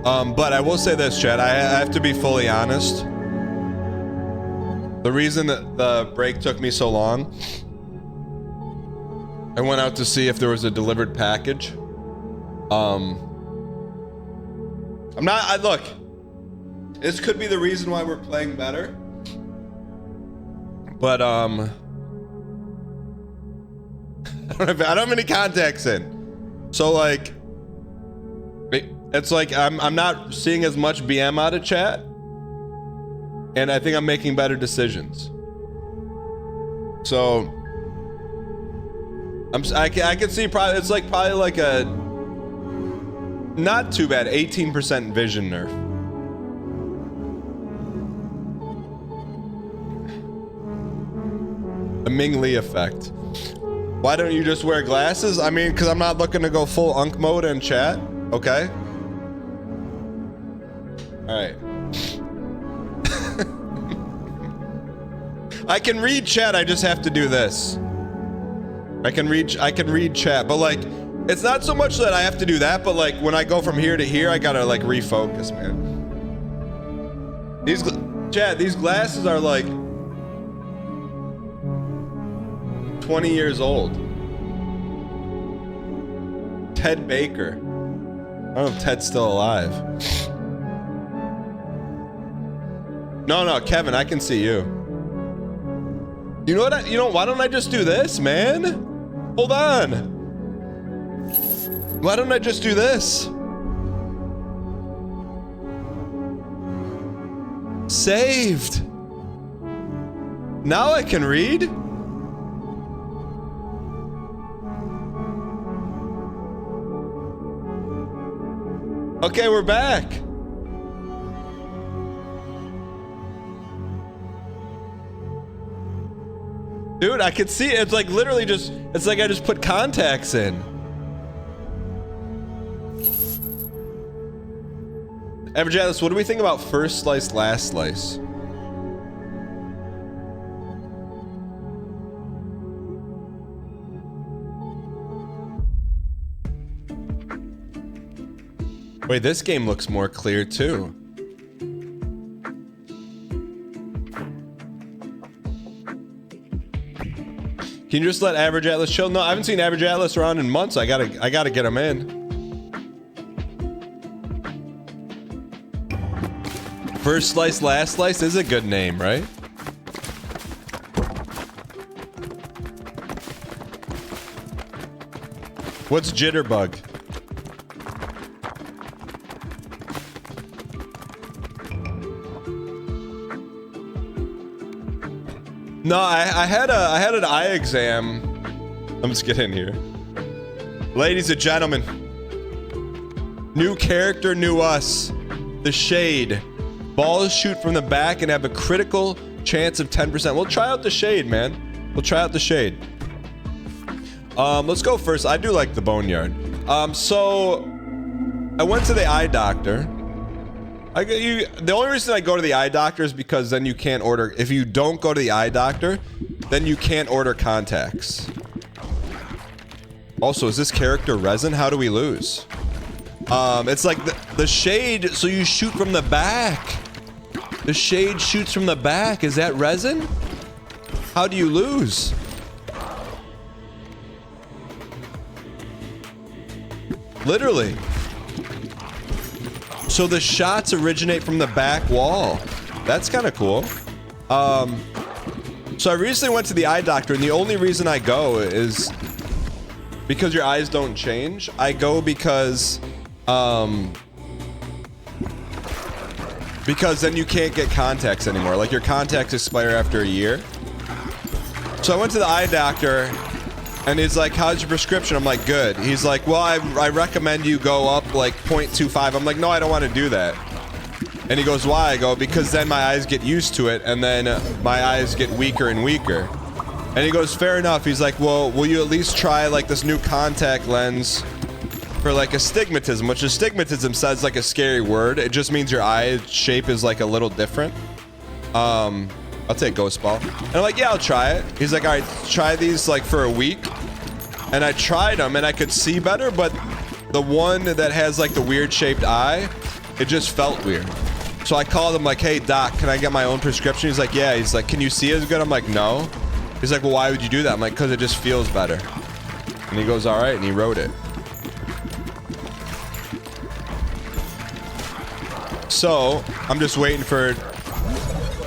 But I will say this, Chad. I have to be fully honest. The reason that the break took me so long, I went out to see if there was a delivered package. Look, this could be the reason why we're playing better. But, I don't have any contacts in. So, like, it's like I'm not seeing as much BM out of chat. And I think I'm making better decisions. So, I can see it's probably like a not too bad 18% vision nerf. The Ming Li effect. Why don't you just wear glasses? I mean, because I'm not looking to go full unk mode in chat. Okay. All right. I can read chat. I just have to do this. I can read chat, but like, it's not so much that I have to do that, but like when I go from here to here, I gotta like refocus, man. These glasses are like 20 years old. Ted Baker. I don't know if Ted's still alive. No, Kevin, I can see you. You know what? Why don't I just do this, man? Hold on. Why don't I just do this? Saved. Now I can read. Okay, we're back. Dude, I could see it. It's like literally just, it's like I just put contacts in. Average Atlas, what do we think about first slice, last slice? Wait, this game looks more clear too. Can you just let Average Atlas chill? No, I haven't seen Average Atlas around in months. I gotta get him in. First slice, last slice is a good name, right? What's Jitterbug? No, I had an eye exam. Let me just get in here. Ladies and gentlemen, new character, new us. The Shade. Balls shoot from the back and have a critical chance of 10%. We'll try out the Shade, man. We'll try out the Shade. Let's go first. I do like the Boneyard. So I went to the eye doctor. The only reason I go to the eye doctor is because then you can't order. If you don't go to the eye doctor, then you can't order contacts. Also, is this character resin? How do we lose? It's like the Shade, so you shoot from the back. The Shade shoots from the back. Is that resin? How do you lose? Literally. So the shots originate from the back wall. That's kind of cool. So I recently went to the eye doctor, and the only reason I go is because your eyes don't change. I go because then you can't get contacts anymore. Like your contacts expire after a year. So I went to the eye doctor, and he's like, how's your prescription? I'm like, good. He's like, well, I recommend you go up like 0.25. I'm like, no, I don't want to do that. And he goes, why? I go, because then my eyes get used to it, and then my eyes get weaker and weaker. And he goes, fair enough. He's like, well, will you at least try like this new contact lens for like astigmatism, which astigmatism sounds like a scary word. It just means your eye shape is like a little different. I'll take Ghost Ball. And I'm like, yeah, I'll try it. He's like, all right, try these like for a week. And I tried them and I could see better, but the one that has like the weird shaped eye, it just felt weird. So I called him like, hey doc, can I get my own prescription? He's like, yeah. He's like, can you see as good? I'm like, no. He's like, well, why would you do that? I'm like, because it just feels better. And he goes, all right, and he wrote it. So I'm just waiting for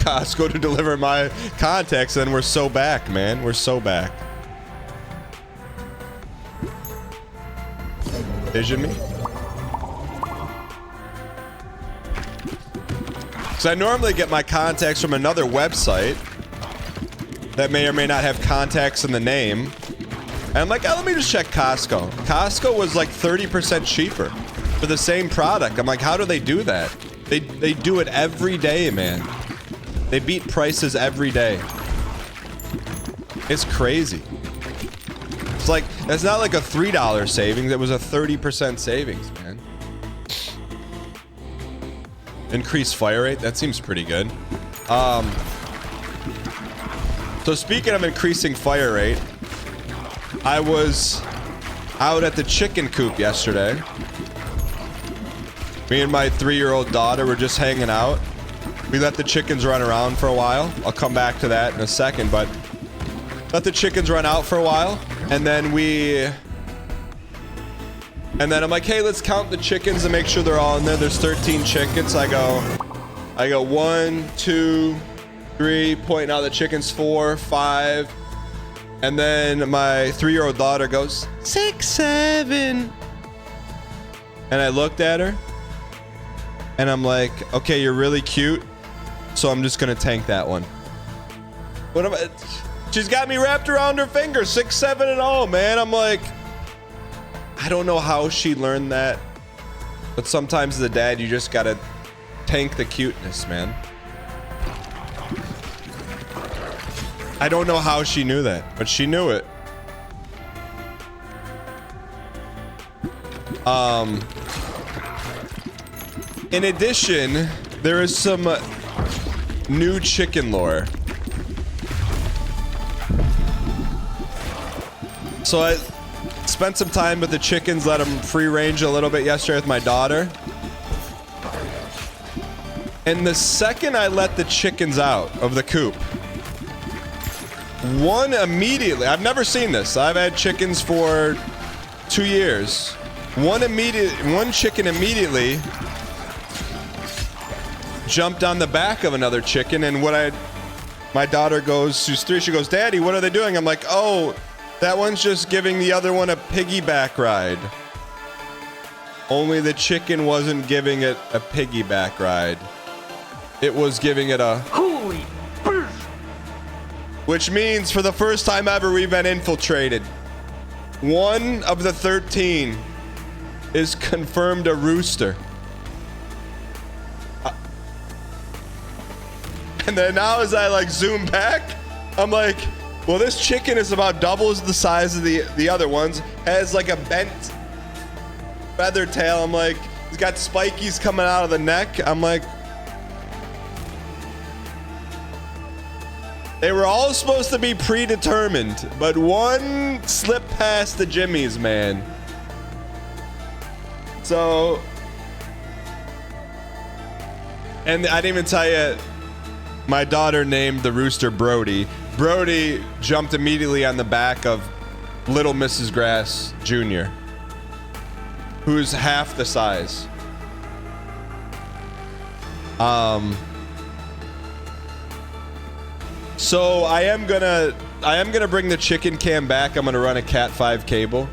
Costco to deliver my contacts, and we're so back, man. We're so back. Vision me? So I normally get my contacts from another website that may or may not have contacts in the name. And I'm like, oh, let me just check Costco. Costco was like 30% cheaper for the same product. I'm like, how do they do that? They do it every day, man. They beat prices every day. It's crazy. It's like, that's not like a $3 savings. It was a 30% savings, man. Increased fire rate. That seems pretty good. So speaking of increasing fire rate, I was out at the chicken coop yesterday. Me and my 3-year-old daughter were just hanging out. We let the chickens run around for a while. I'll come back to that in a second, but let the chickens run out for a while. And then I'm like, hey, let's count the chickens and make sure they're all in there. There's 13 chickens. I go 1, 2, 3, pointing out the chickens, 4, 5. And then my 3-year-old daughter goes, 6, 7. And I looked at her and I'm like, okay, you're really cute. So I'm just going to tank that one. What am I? She's got me wrapped around her finger, 6, 7 and all, man. I'm like, I don't know how she learned that, but sometimes as a dad, you just gotta tank the cuteness, man. I don't know how she knew that, but she knew it. In addition, there is some new chicken lore. So I spent some time with the chickens, let them free range a little bit yesterday with my daughter. And the second I let the chickens out of the coop, one immediately, I've never seen this. I've had chickens for 2 years. One chicken immediately jumped on the back of another chicken, and my daughter goes, she's 3, she goes, Daddy, what are they doing? I'm like, oh, that one's just giving the other one a piggyback ride. Only the chicken wasn't giving it a piggyback ride. It was giving it a... Holy burst! Which means for the first time ever, we've been infiltrated. One of the 13 is confirmed a rooster. And then now as I like zoom back, I'm like, well, this chicken is about doubles the size of the other ones. Has like a bent feather tail. I'm like, he's got spikies coming out of the neck. I'm like, they were all supposed to be predetermined, but one slipped past the jimmies, man. So, and I didn't even tell you, my daughter named the rooster Brody. Brody jumped immediately on the back of Little Mrs. Grass Jr., who's half the size. So I am gonna bring the chicken cam back. I'm gonna run a Cat 5 cable.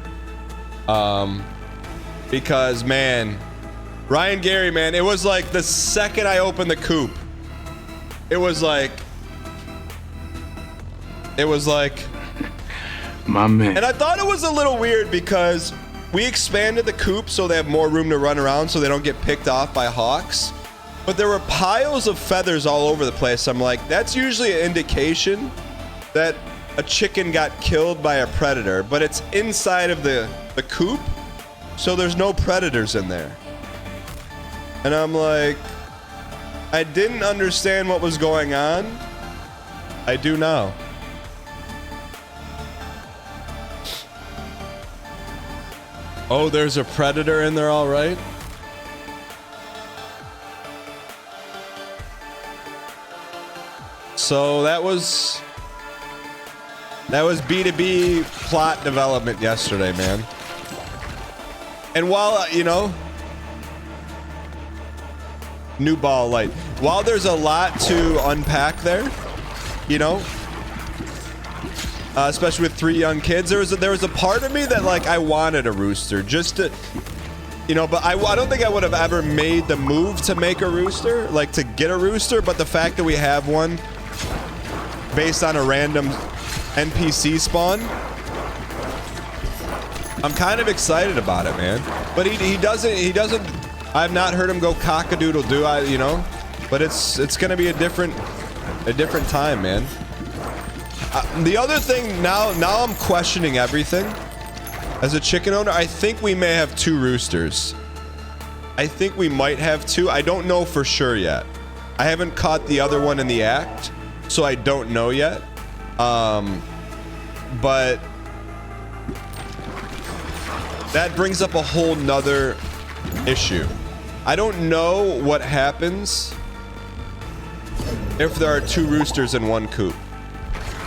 Because man, Ryan Gary, man, it was like the second I opened the coop, it was like my man. And I thought it was a little weird because we expanded the coop so they have more room to run around so they don't get picked off by hawks. But there were piles of feathers all over the place. I'm like, that's usually an indication that a chicken got killed by a predator, but it's inside of the coop, so there's no predators in there. And I'm like, I didn't understand what was going on. I do now. Oh, there's a predator in there, all right. So that was B2B plot development yesterday, man. And while, you know, new ball light. While there's a lot to unpack there, you know, especially with 3 young kids, there was a part of me that, like, I wanted a rooster just to, you know, but I don't think I would have ever made the move to make a rooster, like to get a rooster, but the fact that we have one based on a random NPC spawn, I'm kind of excited about it, man. But he doesn't, I've not heard him go cock-a-doodle-doo, you know, but it's gonna be a different time, man. The other thing, now I'm questioning everything. As a chicken owner, I think we may have 2 roosters. I think we might have 2. I don't know for sure yet. I haven't caught the other one in the act, so I don't know yet. But that brings up a whole nother issue. I don't know what happens if there are 2 roosters in one coop.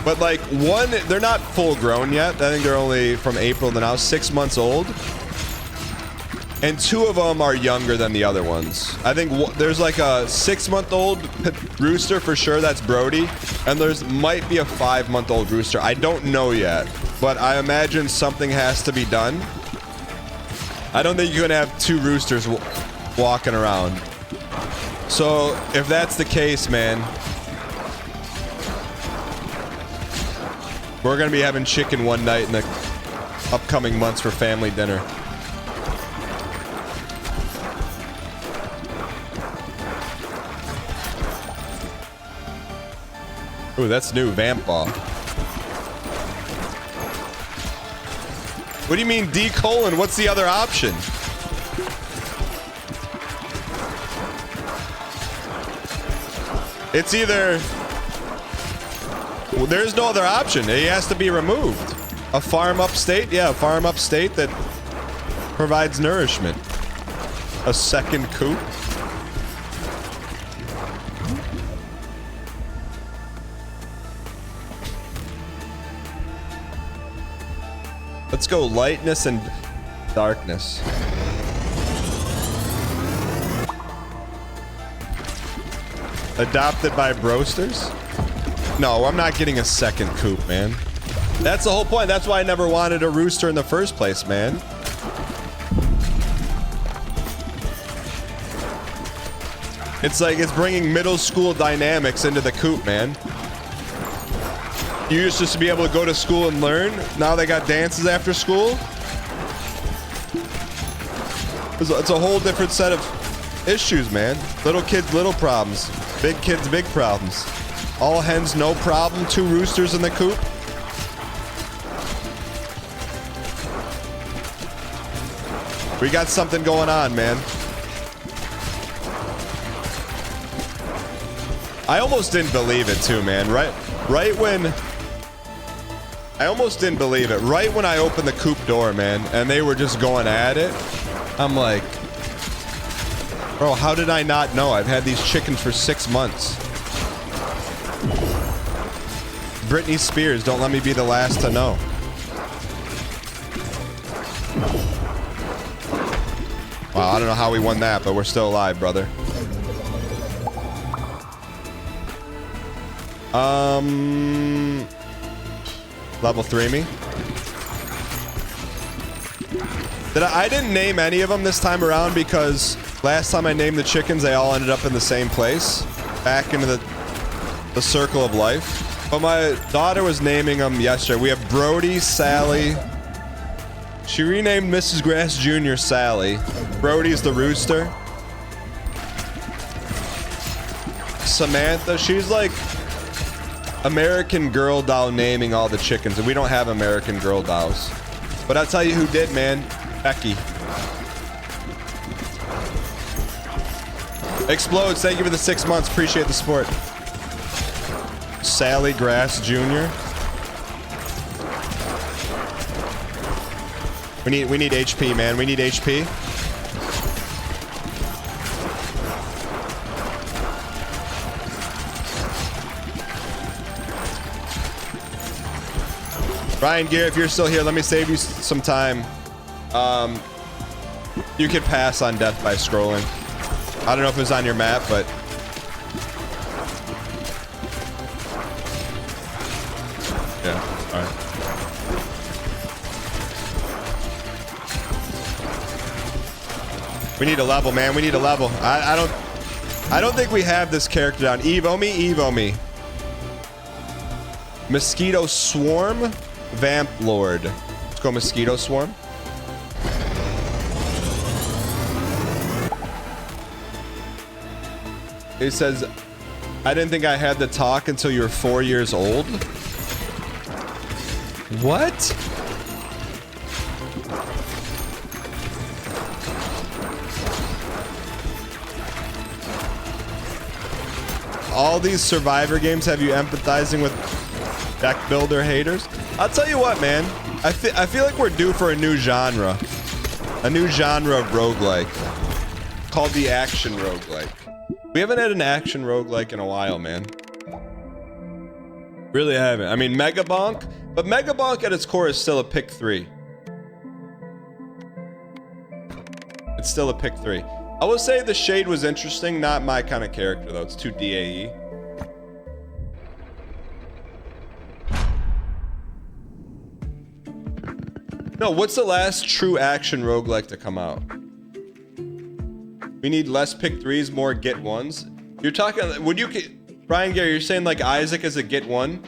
But like one, they're not full grown yet. I think they're only from April to now, 6 months old. And 2 of them are younger than the other ones. I think there's like a 6-month-old rooster for sure, that's Brody. And there's might be a 5-month-old rooster. I don't know yet, but I imagine something has to be done. I don't think you're gonna have 2 roosters walking around. So if that's the case, man, we're gonna be having chicken one night in the upcoming months for family dinner. Ooh, that's new, Vamp Ball. What do you mean D:? What's the other option? It's either... Well, there's no other option. He has to be removed. A farm upstate? Yeah, a farm upstate that provides nourishment. A second coop? Let's go lightness and darkness. Adopted by Brosters? No, I'm not getting a second coop, man. That's the whole point. That's why I never wanted a rooster in the first place, man. It's like it's bringing middle school dynamics into the coop, man. You used to be able to go to school and learn. Now they got dances after school. It's a whole different set of issues, man. Little kids, little problems. Big kids, big problems. All hens, no problem. 2 roosters in the coop. We got something going on, man. I almost didn't believe it too, man. Right when... I almost didn't believe it. Right when I opened the coop door, man, and they were just going at it, I'm like, bro, how did I not know? I've had these chickens for 6 months. Britney Spears, don't let me be the last to know. Wow, I don't know how we won that, but we're still alive, brother. Level 3 me. I didn't name any of them this time around because last time I named the chickens, they all ended up in the same place. Back into the circle of life. But my daughter was naming them yesterday. We have Brody, Sally. She renamed Mrs. Grass Jr. Sally. Brody's the rooster. Samantha, she's like American Girl doll naming all the chickens, and we don't have American Girl dolls. But I'll tell you who did, man. Becky. Explodes, thank you for the 6 months. Appreciate the support. Sally Grass Jr. We need HP, man. We need HP. Ryan Gear, if you're still here, let me save you some time. You could pass on death by scrolling. I don't know if it was on your map, but yeah, all right. We need a level, man. We need a level. I don't think we have this character down. Evo me, Evo me. Mosquito Swarm, Vamp Lord. Let's go Mosquito Swarm. He says, I didn't think I had the talk until you were 4 years old. What? All these Survivor games have you empathizing with deck builder haters? I'll tell you what, man. I feel like we're due for a new genre. A new genre of roguelike. Called the action roguelike. We haven't had an action roguelike in a while, man. Really haven't. I mean, Mega Bonk, but Mega Bonk at its core is still a pick 3. It's still a pick 3. I will say the Shade was interesting. Not my kind of character, though. It's too DAE. No, what's the last true action roguelike to come out? We need less pick 3s, more get 1s. You're talking, would you, Brian Gary, you're saying like Isaac is a get 1?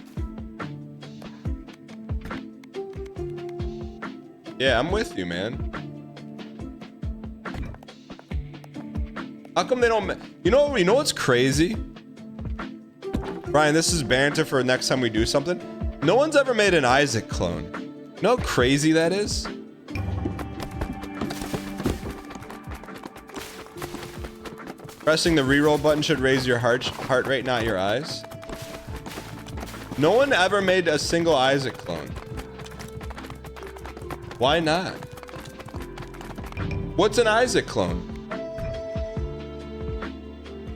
Yeah, I'm with you, man. How come they don't, you know what's crazy? Brian, this is banter for next time we do something. No one's ever made an Isaac clone. You know how crazy that is? Pressing the reroll button should raise your heart rate, not your eyes. No one ever made a single Isaac clone. Why not? What's an Isaac clone?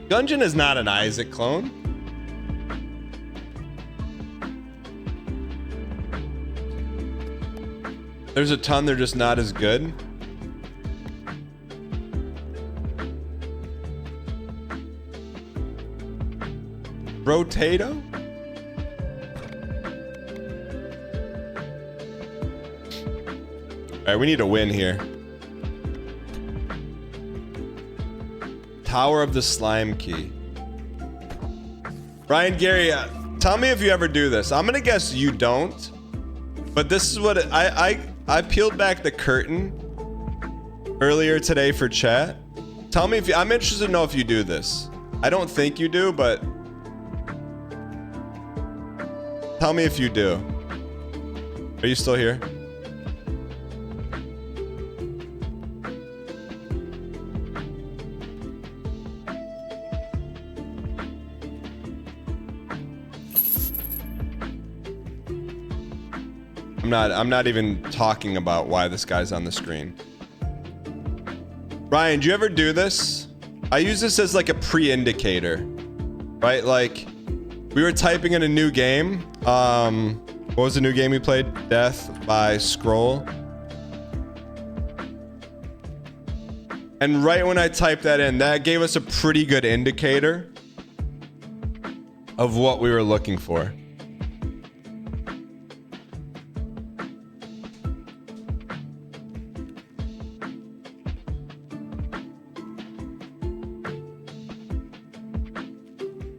Gungeon is not an Isaac clone. There's a ton, they're just not as good. Brotato? Alright, we need a win here. Tower of the Slime Key. Ryan Gary, tell me if you ever do this. I'm gonna guess you don't. But this is what I peeled back the curtain earlier today for chat. Tell me if you, I'm interested to know if you do this. I don't think you do, but tell me if you do. Are you still here? I'm not even talking about why this guy's on the screen. Ryan, do you ever do this? I use this as like a pre-indicator, right? Like we were typing in a new game. What was the new game we played? Death by Scroll. And right when I typed that in, that gave us a pretty good indicator of what we were looking for.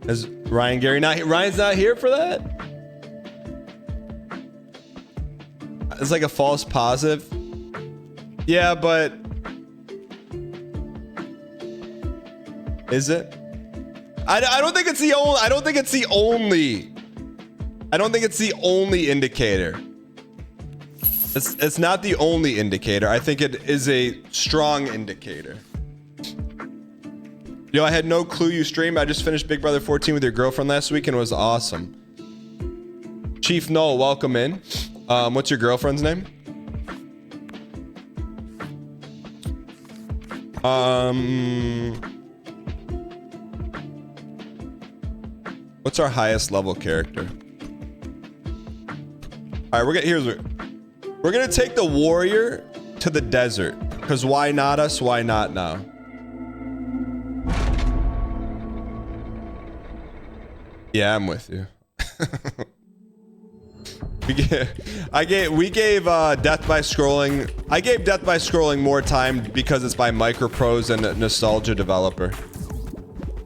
Is Ryan Gary not here? Ryan's not here for that? It's like a false positive. Yeah, but is it? I don't think it's the only. I don't think it's the only. I don't think it's the only indicator. It's not the only indicator. I think it is a strong indicator. Yo, I had no clue you streamed. I just finished Big Brother 14 with your girlfriend last week and it was awesome. Chief Noel, welcome in. What's your girlfriend's name? What's our highest level character? All right, we're gonna take the warrior to the desert, because why not us? Why not now? Yeah, I'm with you. we gave Death by Scrolling. I gave Death by Scrolling more time because it's by MicroProse and a nostalgia developer.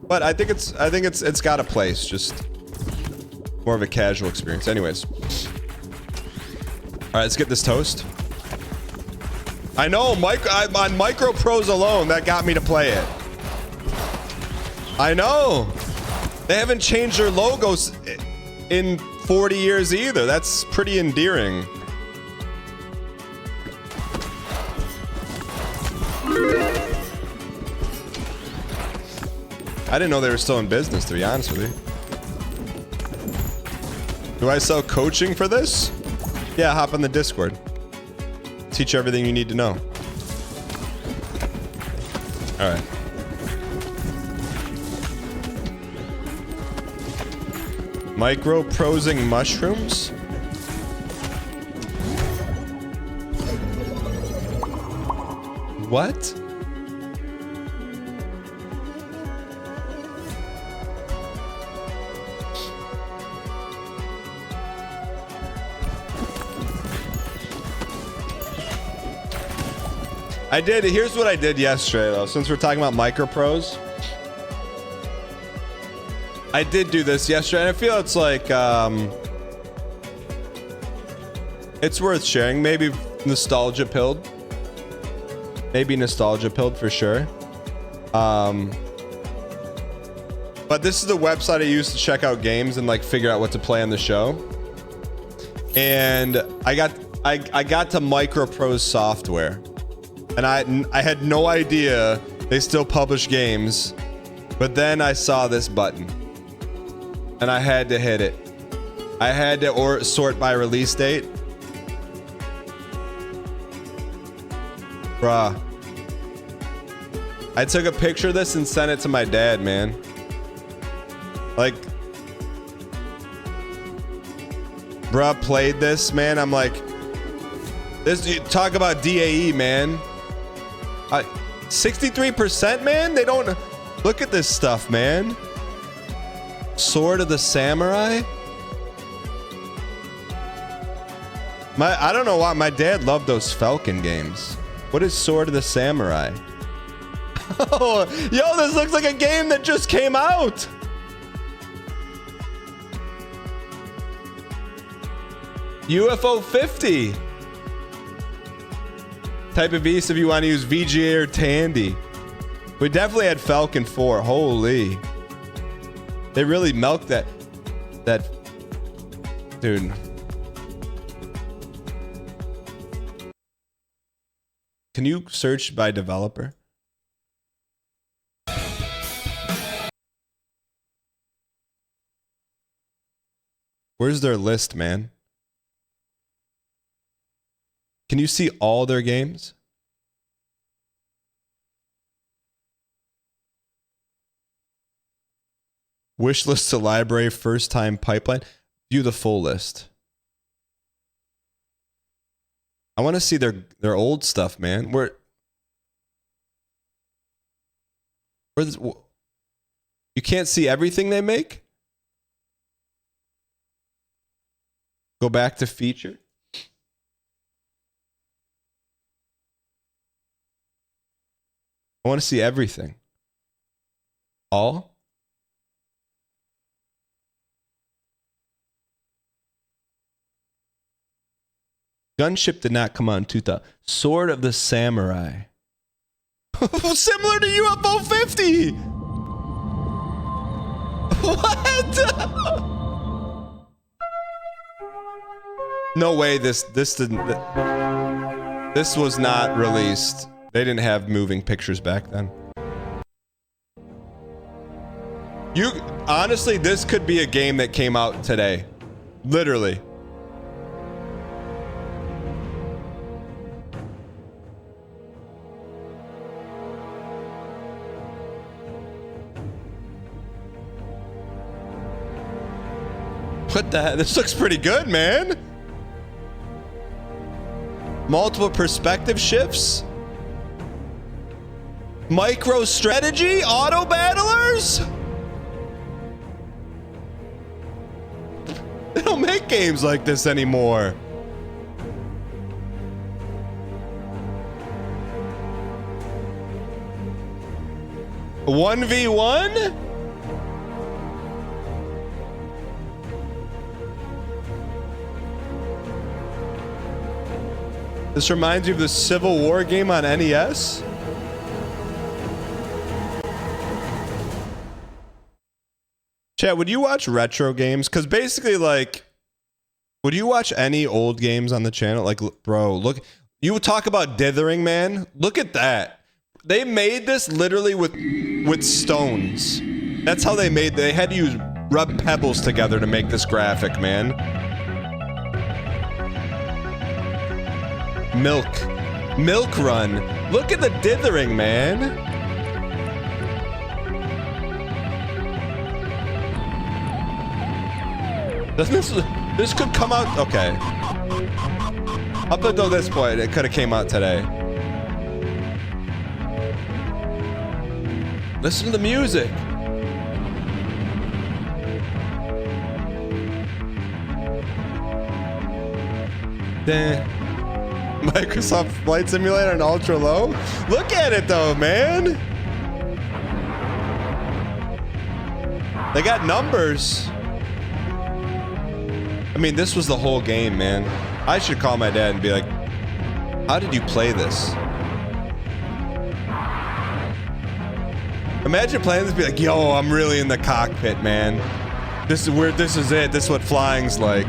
But I think it's got a place, just more of a casual experience. Anyways. All right, let's get this toast. I know, on MicroProse alone, that got me to play it. I know. They haven't changed their logos in 40 years either. That's pretty endearing. I didn't know they were still in business, to be honest with you. Do I sell coaching for this? Yeah, hop on the Discord. Teach you everything you need to know. All right. MicroProsing mushrooms? What? I did. Here's what I did yesterday, though. Since we're talking about MicroProse, I did do this yesterday, and I feel it's like it's worth sharing. Maybe nostalgia pilled. Maybe nostalgia pilled for sure. But this is the website I use to check out games and like figure out what to play on the show. And I got to MicroProse software. And I had no idea they still publish games, but then I saw this button, and I had to hit it. I had to sort by release date. Bruh. I took a picture of this and sent it to my dad, man. Like, bruh played this, man. I'm like, this, talk about DAE, man. 63%, man? They don't look at this stuff, man. Sword of the Samurai? I don't know why my dad loved those Falcon games. What is Sword of the Samurai? Oh, yo, this looks like a game that just came out. UFO 50. Type of beast if you want to use VGA or Tandy. We definitely had Falcon 4. Holy. They really milked that. Dude. Can you search by developer? Where's their list, man? Can you see all their games? Wish list to library, first time pipeline. View the full list. I want to see their old stuff, man. Where's you can't see everything they make? Go back to feature. I want to see everything. All? Gunship did not come out in 2000. Sword of the Samurai. Similar to UFO 50. What? No way this was not released. They didn't have moving pictures back then. Honestly, this could be a game that came out today. Literally. What the heck? This looks pretty good, man. Multiple perspective shifts. Micro strategy, auto battlers. They don't make games like this anymore. A 1v1? This reminds you of the Civil War game on NES? Chat, would you watch retro games? Because basically, like, would you watch any old games on the channel? Like, bro, look, you talk about dithering, man. Look at that. They made this literally with stones. That's how they made. They had to rub pebbles together to make this graphic, man. Milk Run. Look at the dithering, man. This could come out, okay. Up until this point, it could have came out today. Listen to the music. Microsoft Flight Simulator on ultra low. Look at it though, man. They got numbers. I mean, this was the whole game, man. I should call my dad and be like, how did you play this? Imagine playing this and be like, yo, I'm really in the cockpit, man. This is where, this is it. This is what flying's like.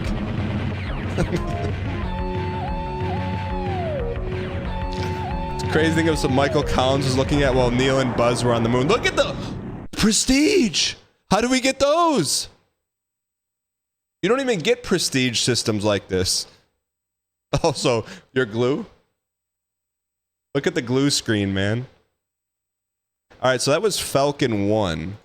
It's crazy thing of some Michael Collins was looking at while Neil and Buzz were on the moon. Look at the prestige. How do we get those? You don't even get prestige systems like this. Also, your glue. Look at the glue screen, man. All right, so that was Falcon 1.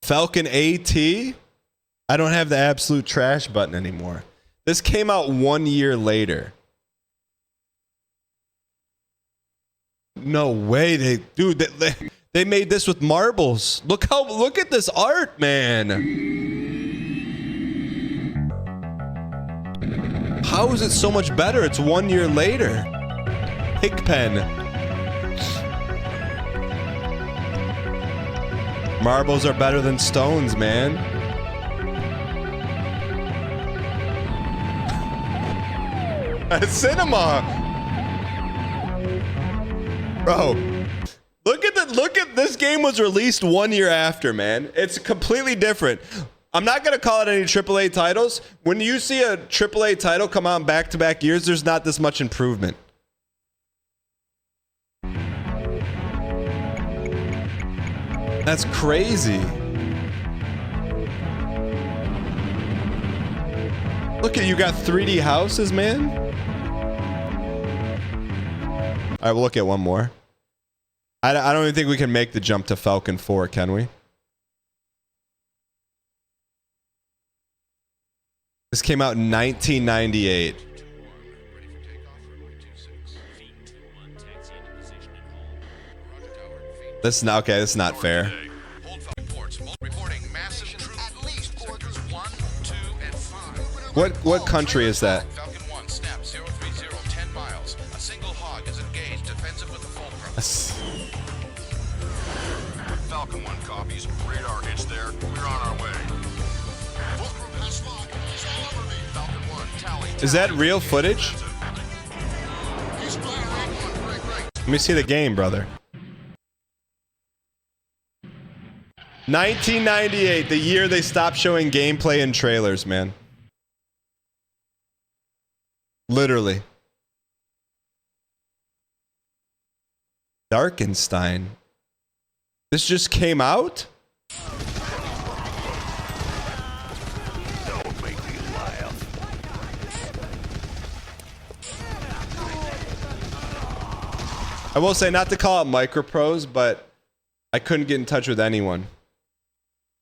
Falcon AT? I don't have the absolute trash button anymore. This came out 1 year later. No way, they made this with marbles. Look at this art, man. How is it so much better? It's 1 year later. Pigpen. Marbles are better than stones, man. Cinema. Bro, look at this game was released 1 year after, man. It's completely different. I'm not going to call it any AAA titles. When you see a AAA title come out in back-to-back years, there's not this much improvement. That's crazy. Look at you got 3D houses, man. All right, we'll look at one more. I don't even think we can make the jump to Falcon 4, can we? This came out in 1998. This is not okay. This is not fair. What country is that? Falcon 1, snap 030, 10 miles. A single hog is engaged, defensive with a full thrust. Falcon 1 copies. Radar hits there. We're on our way. Falcon 1, tally. Is that real footage? Let me see the game, brother. 1998, the year they stopped showing gameplay in trailers, man. Literally. Darkenstein. This just came out? Don't make me laugh. I will say, not to call it MicroProse, but I couldn't get in touch with anyone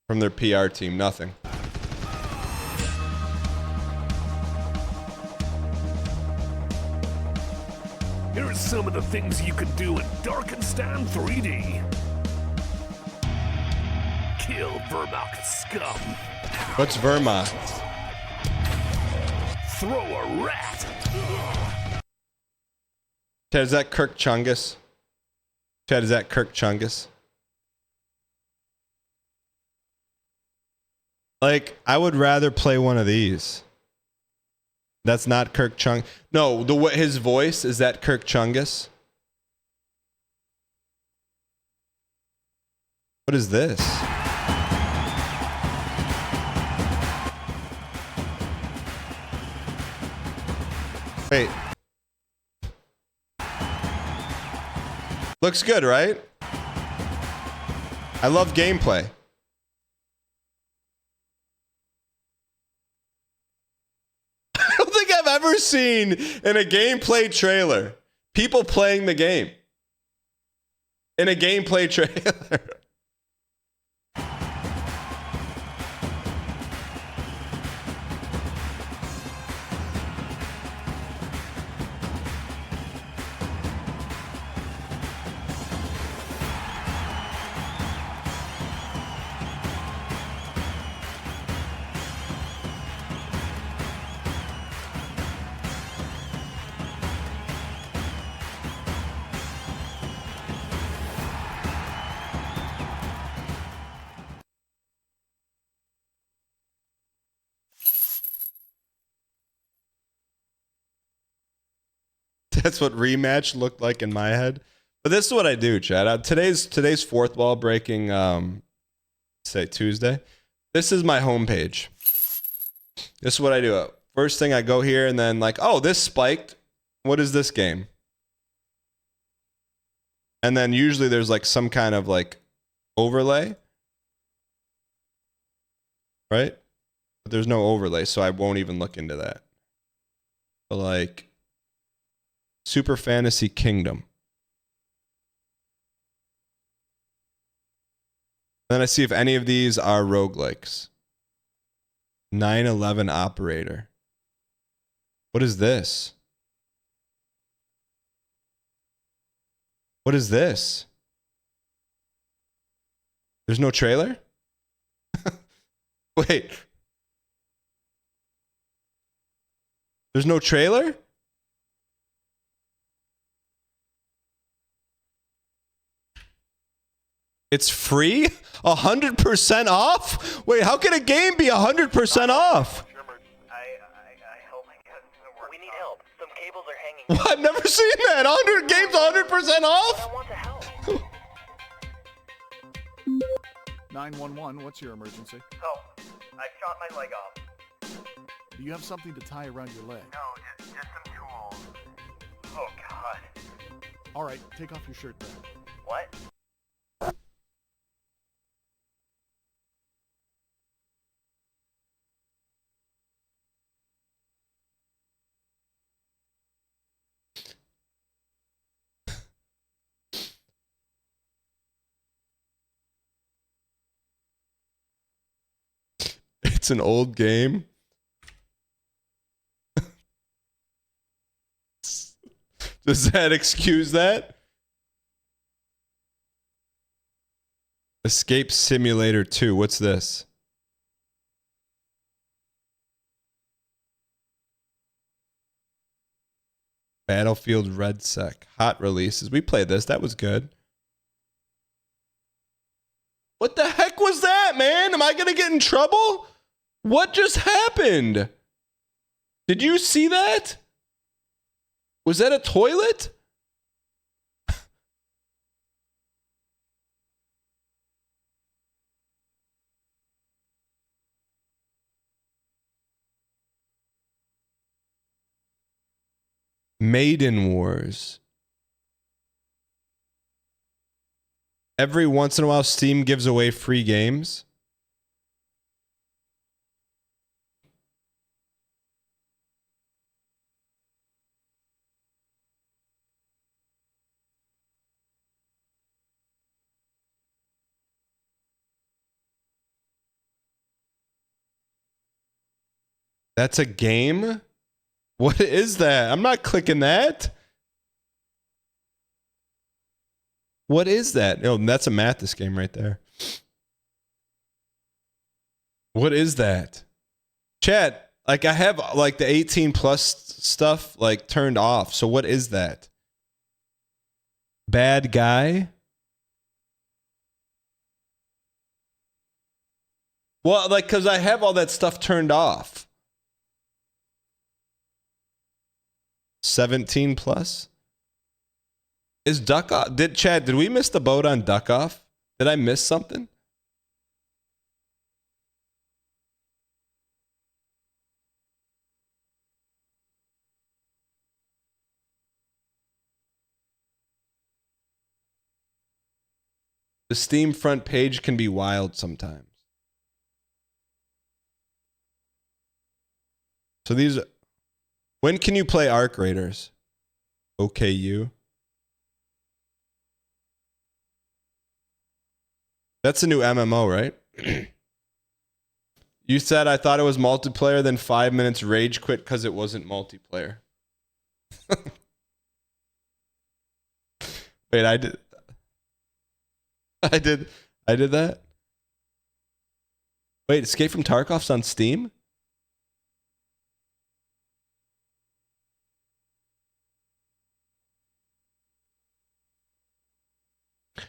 from their PR team. Nothing. Here are some of the things you can do in Darkenstein 3D. Kill Vermock scum. What's Verma? Throw a rat. Chad, is that Kirk Chungus? Chad, is that Kirk Chungus? Like, I would rather play one of these. That's not Kirk Chung. No, his voice, is that Kirk Chungus? What is this? Wait. Looks good, right? I love gameplay. I don't think I've ever seen in a gameplay trailer people playing the game. In a gameplay trailer. That's what rematch looked like in my head. But this is what I do, Chad. Today's fourth wall breaking, say Tuesday. This is my homepage. This is what I do. First thing, I go here and then like, oh, this spiked. What is this game? And then usually there's like some kind of like overlay. Right? But there's no overlay, so I won't even look into that. But like, Super Fantasy Kingdom. Then I see if any of these are roguelikes. 9/11 Operator. What is this? What is this? There's no trailer? Wait. There's no trailer? It's free? 100% off? Wait, how can a game be 100% off? We need help. Some cables are hanging. Well, I've never seen that. 100 games 100% off? I want the help. 911, what's your emergency? Oh, I shot my leg off. Do you have something to tie around your leg? No, just some tools. Oh, God. All right, take off your shirt then. What? It's an old game. Does that excuse that? Escape Simulator 2. What's this? Battlefield Red Sec. Hot releases. We played this. That was good. What the heck was that, man? Am I going to get in trouble? What just happened? Did you see that? Was that a toilet? Maiden Wars. Every once in a while, Steam gives away free games. That's a game? What is that? I'm not clicking that. What is that? Oh, that's a Mathis game right there. What is that? Chat, like I have like the 18 plus stuff like turned off. So what is that? Bad guy? Well, like, cause I have all that stuff turned off. 17 plus? Is Duck Off? Chad, did we miss the boat on Duck Off? Did I miss something? The Steam front page can be wild sometimes. So these... When can you play Arc Raiders? OKU. That's a new MMO, right? You said I thought it was multiplayer, then 5 minutes rage quit because it wasn't multiplayer. Wait, I did that? Wait, Escape from Tarkov's on Steam?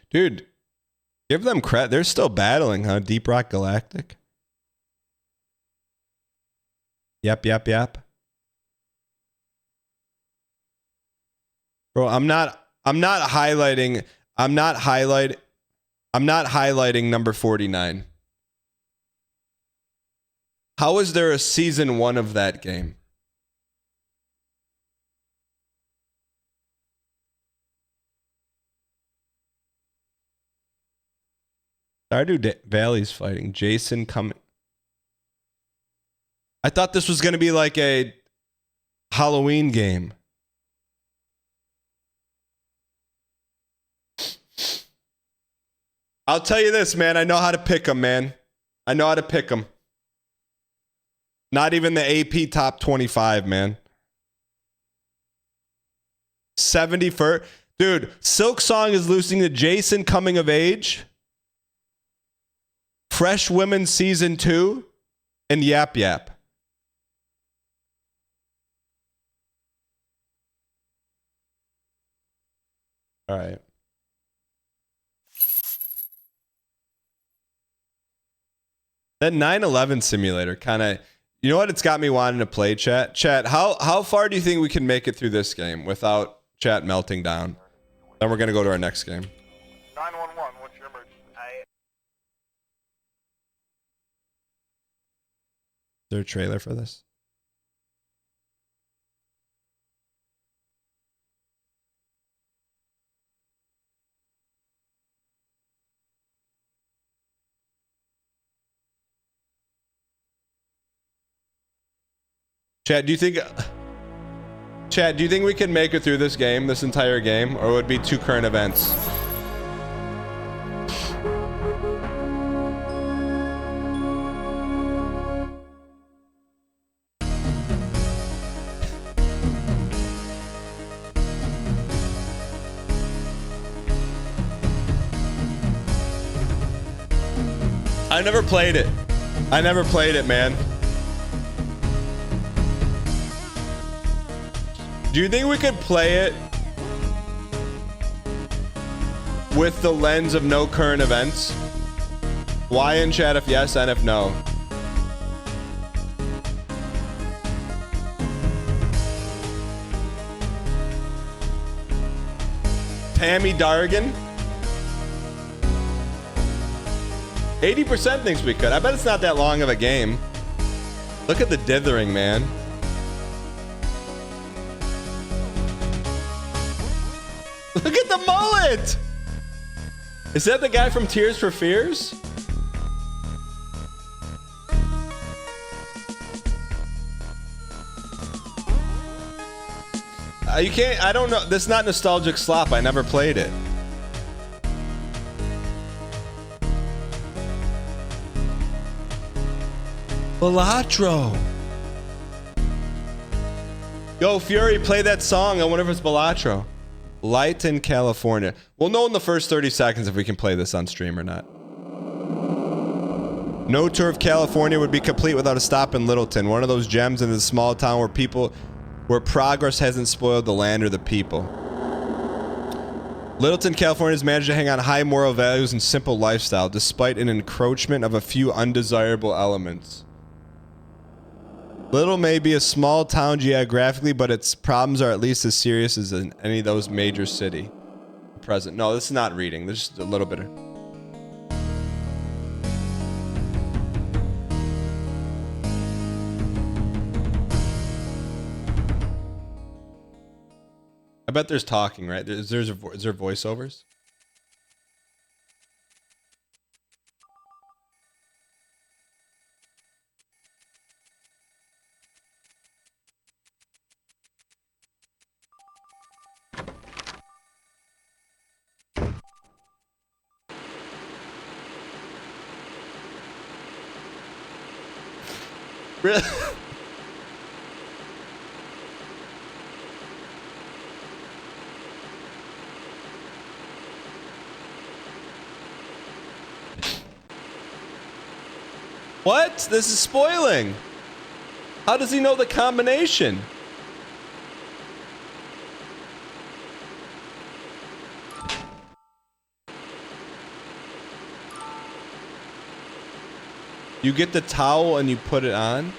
Dude, give them credit. They're still battling, huh? Deep Rock Galactic. Yep. Bro, I'm not highlighting number 49. How is there a season 1 of that game? Stardew Valley's fighting. Jason coming. I thought this was going to be like a Halloween game. I'll tell you this, man. I know how to pick them, man. I know how to pick them. Not even the AP top 25, man. 71st. Dude, Silk Song is losing to Jason Coming of Age. Fresh Women Season 2 and Yap Yap. All right. That 9/11 simulator kind of, you know what it's got me wanting to play, chat? Chat, how far do you think we can make it through this game without chat melting down? Then we're going to go to our next game. 911, what's your emergency? Is there a trailer for this? Chat, do you think we can make it through this game, this entire game, or would it be 2 current events? I never played it. Man. Do you think we could play it with the lens of no current events? Why in chat if yes and if no? Tammy Dargan? 80% thinks we could. I bet it's not that long of a game. Look at the dithering, man. Look at the mullet! Is that the guy from Tears for Fears? You can't, I don't know. This is not Nostalgic Slop. I never played it. Balatro. Yo, Fury, play that song. I wonder if it's Balatro. Light in California. We'll know in the first 30 seconds if we can play this on stream or not. No tour of California would be complete without a stop in Littleton, one of those gems in this small town where progress hasn't spoiled the land or the people. Littleton, California has managed to hang on high moral values and simple lifestyle, despite an encroachment of a few undesirable elements. Little may be a small town geographically, but its problems are at least as serious as in any of those major city. Present. No, this is not reading. There's just a little bit of... I bet there's talking, right? Is there voiceovers? Really? What? This is spoiling. How does he know the combination? You get the towel and you put it on?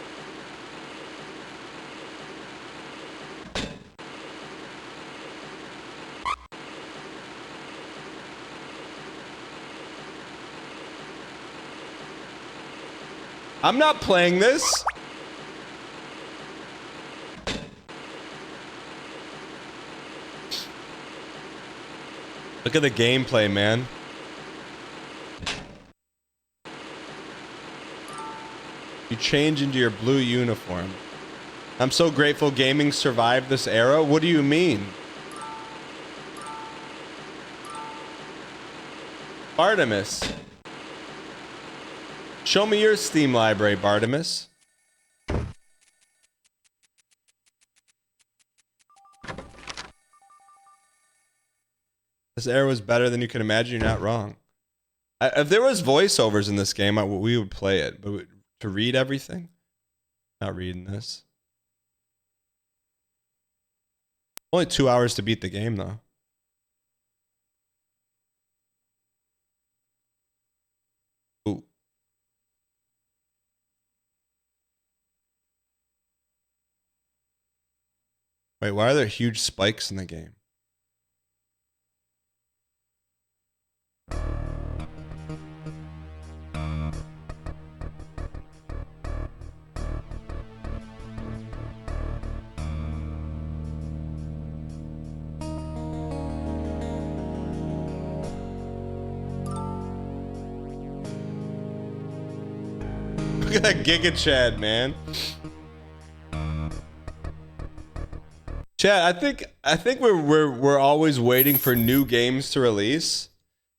I'm not playing this. Look at the gameplay, man. You change into your blue uniform. I'm so grateful gaming survived this era. What do you mean? Artemis. Show me your Steam library, Bartimus. This era was better than you can imagine. You're not wrong. If there was voiceovers in this game, we would play it. But to read everything? Not reading this. Only 2 hours to beat the game, though. Ooh. Wait, why are there huge spikes in the game? Look at that Giga Chad, man. Chad, I think we're always waiting for new games to release,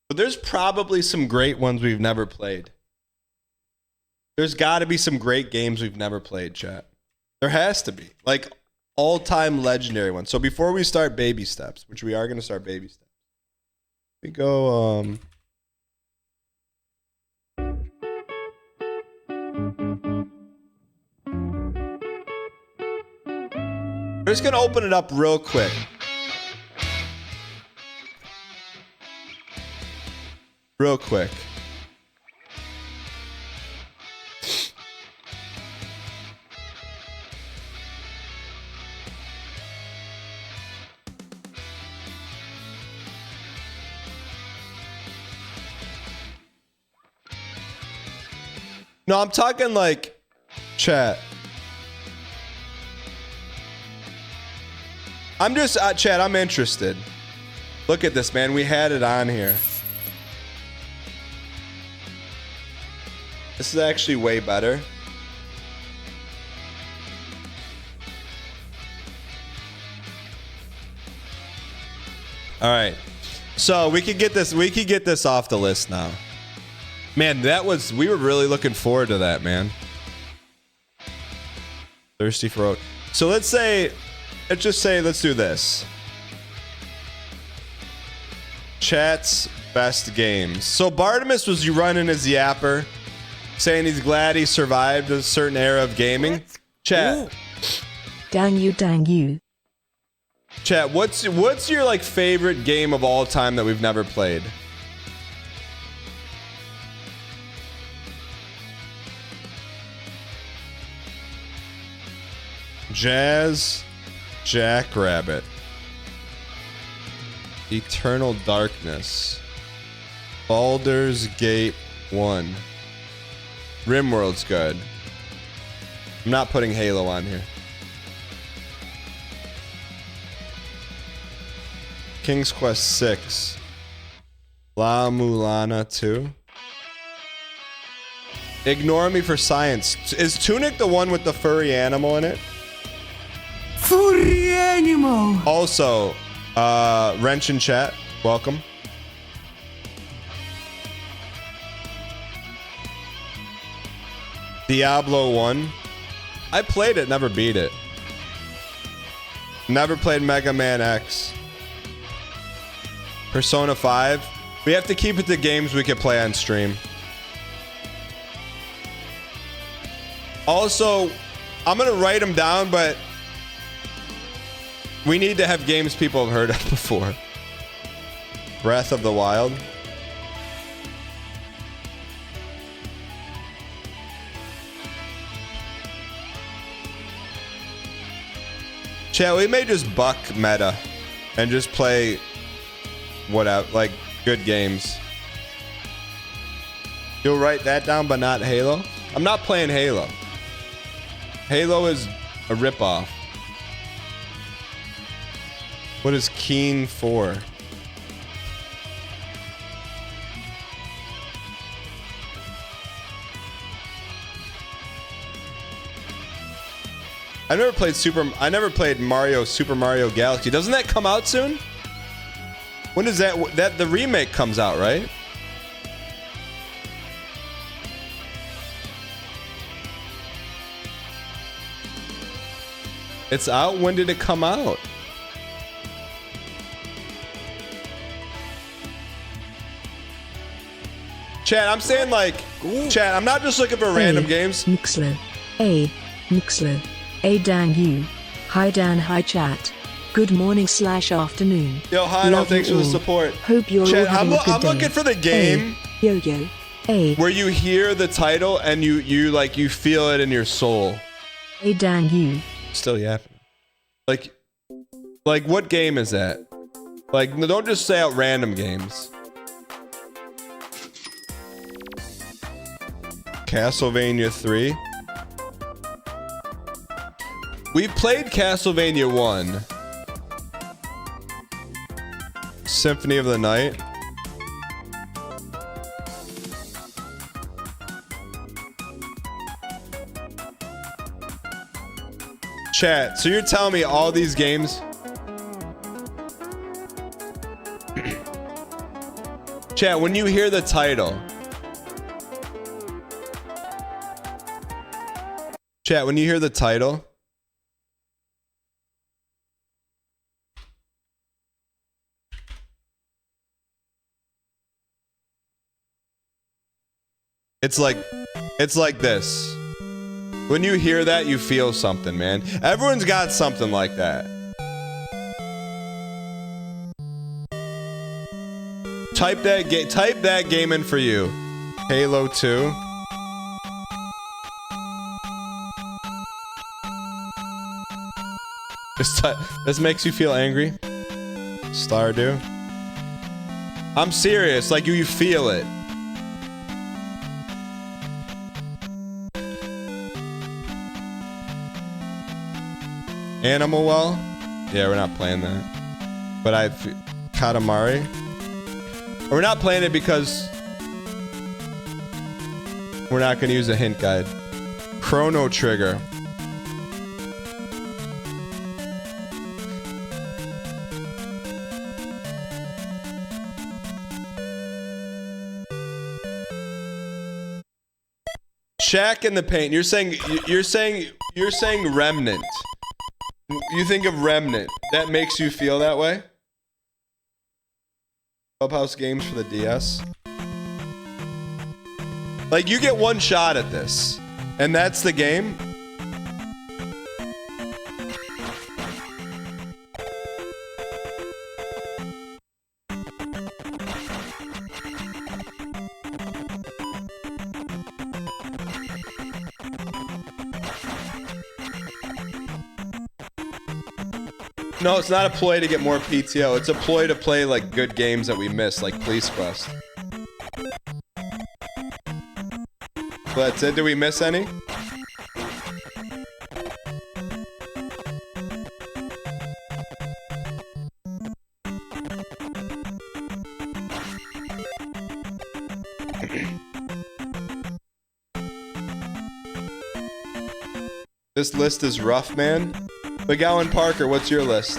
but there's probably some great ones we've never played. There's got to be some great games we've never played, chat. There has to be, like all-time legendary ones. So before we start baby steps, which we are going to start baby steps, we go we're just gonna open it up real quick. Real quick. No, I'm talking like chat. I'm just, Chad, I'm interested. Look at this, man. We had it on here. This is actually way better. All right. So we could get this off the list now. Man, we were really looking forward to that, man. Thirsty for... So let's say... let's just say, let's do this. Chat's best games. So Bartimus was you running his yapper, saying he's glad he survived a certain era of gaming. Chat. Dang you, dang you. Chat, what's your like favorite game of all time that we've never played? Jazz Jackrabbit. Eternal Darkness. Baldur's Gate 1. RimWorld's good. I'm not putting Halo on here. King's Quest 6. La Mulana 2. Ignore Me for Science. Is Tunic the one with the furry animal in it? Furry animal. Also, Wrench in chat, welcome. Diablo 1. I played it, never beat it. Never played Mega Man X. Persona 5. We have to keep it to games we can play on stream. Also, I'm gonna write them down, but we need to have games people have heard of before. Breath of the Wild. Chat, we may just buck meta and just play whatever, like good games. You'll write that down, but not Halo? I'm not playing Halo. Halo is a ripoff. What is Keen 4? I never played Mario Super Mario Galaxy. Doesn't that come out soon? When does that the remake comes out, right? It's out. When did it come out? Chat, I'm saying like, chat, I'm not just looking for random games. Mixler. Mixler. Dang you. Hi Dan, hi chat. Good morning / afternoon. Yo, hi, no, Love thanks you for the all. support. Hope you're Chat, all having a good I'm day. looking for the game Yo. where you hear the title and you like you feel it in your soul. Dang you. Still yapping. Like what game is that? Like, no, don't just say out random games. Castlevania 3. We've played Castlevania 1. Symphony of the Night. Chat, so you're telling me all these games? Chat, when you hear the title. Chat, when you hear the title. It's like this. When you hear that, you feel something, man. Everyone's got something like that. Type that game in for you. Halo 2. This makes you feel angry? Stardew. I'm serious, like you feel it. Animal Well? Yeah, we're not playing that. But Katamari. We're not playing it because we're not going to use a hint guide. Chrono Trigger. Shack in the Paint. You're saying Remnant. You think of Remnant. That makes you feel that way? Clubhouse games for the DS. Like, you get one shot at this, and that's the game. No, it's not a ploy to get more PTO. It's a ploy to play, like, good games that we missed, like Police Quest. But that's it. Did we miss any? This list is rough, man. McGowan Parker, what's your list?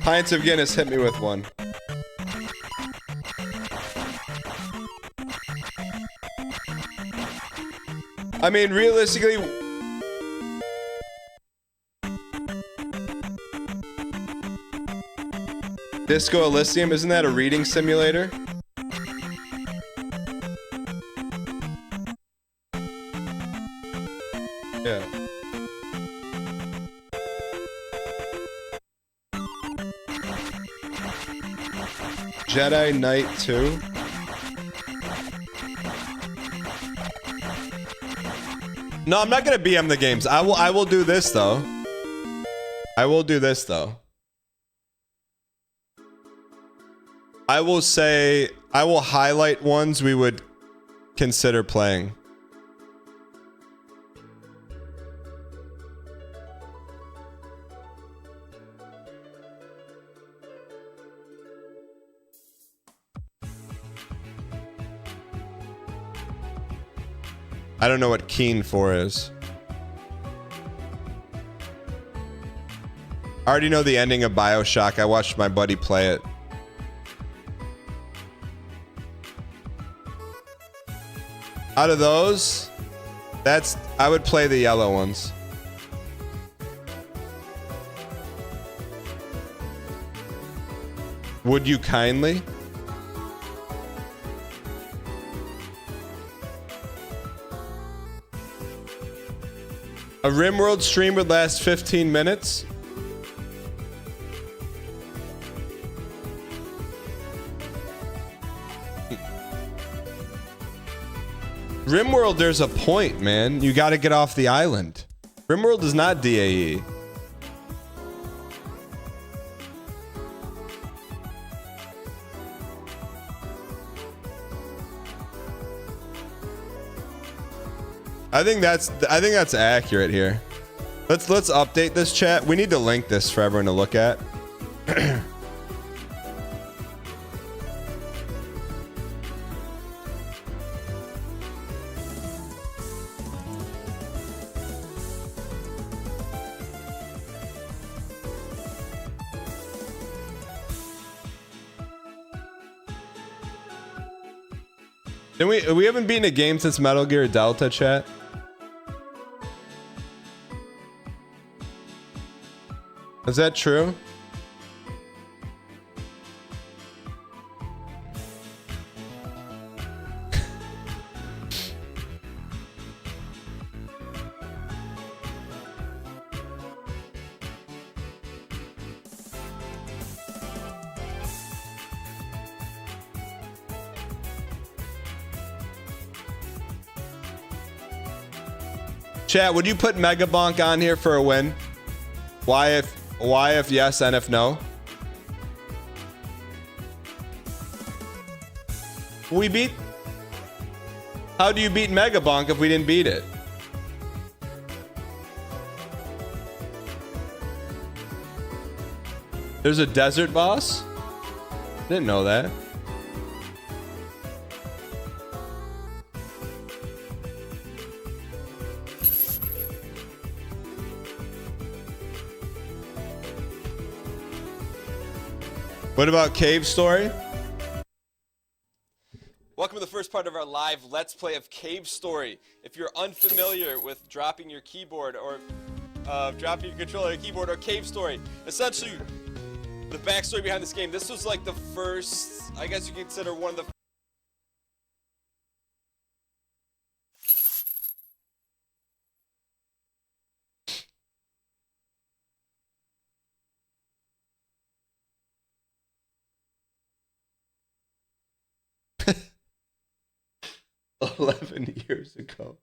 Pints of Guinness, hit me with one. I mean, realistically... Disco Elysium, isn't that a reading simulator? Yeah. Jedi Knight 2. No, I'm not gonna BM the games. I will do this though. I will do this though. I will say I will highlight ones we would consider playing. I don't know what Keen 4 is. I already know the ending of BioShock. I watched my buddy play it. Out of those, I would play the yellow ones. Would you kindly? A RimWorld stream would last 15 minutes. RimWorld, there's a point, man. You gotta get off the island. RimWorld is not DAE. I think that's accurate here. Let's update this chat. We need to link this for everyone to look at. And we haven't beaten a game since Metal Gear Delta, chat. Is that true? Chat, would you put Megabonk on here for a win? Why if yes and if no? We beat... How do you beat Megabonk if we didn't beat it? There's a desert boss? Didn't know that. What about Cave Story? Welcome to the first part of our live Let's Play of Cave Story. If you're unfamiliar with dropping your keyboard or dropping your controller, keyboard, or Cave Story, essentially the backstory behind this game. This was like the first, I guess you could consider one of the $11 years ago.